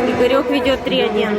Игорек ведет 3-1.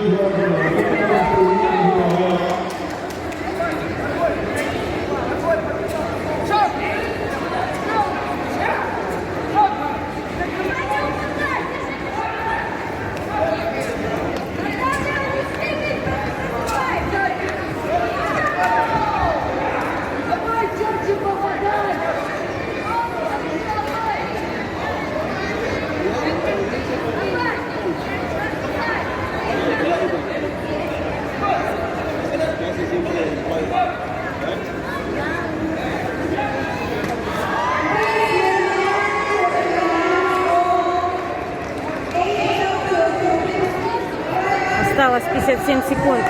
Осталось 57 секунд.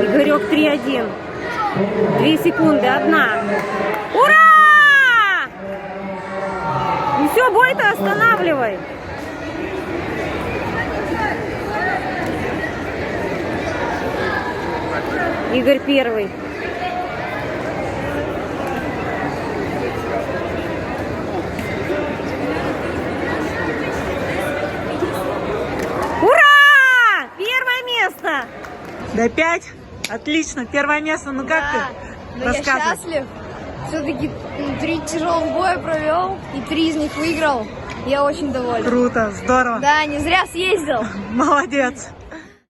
Игорек 3-1. 2 секунды, 1. Ура! Ну все, бой-то останавливай. Игорь первый. Ура! Первое место! До 5? Отлично. Первое место. Ну как ты? Но я счастлив. Все-таки 3 тяжелых боя провел и 3 из них выиграл. Я очень доволен. Круто, здорово. Да, не зря съездил. Молодец.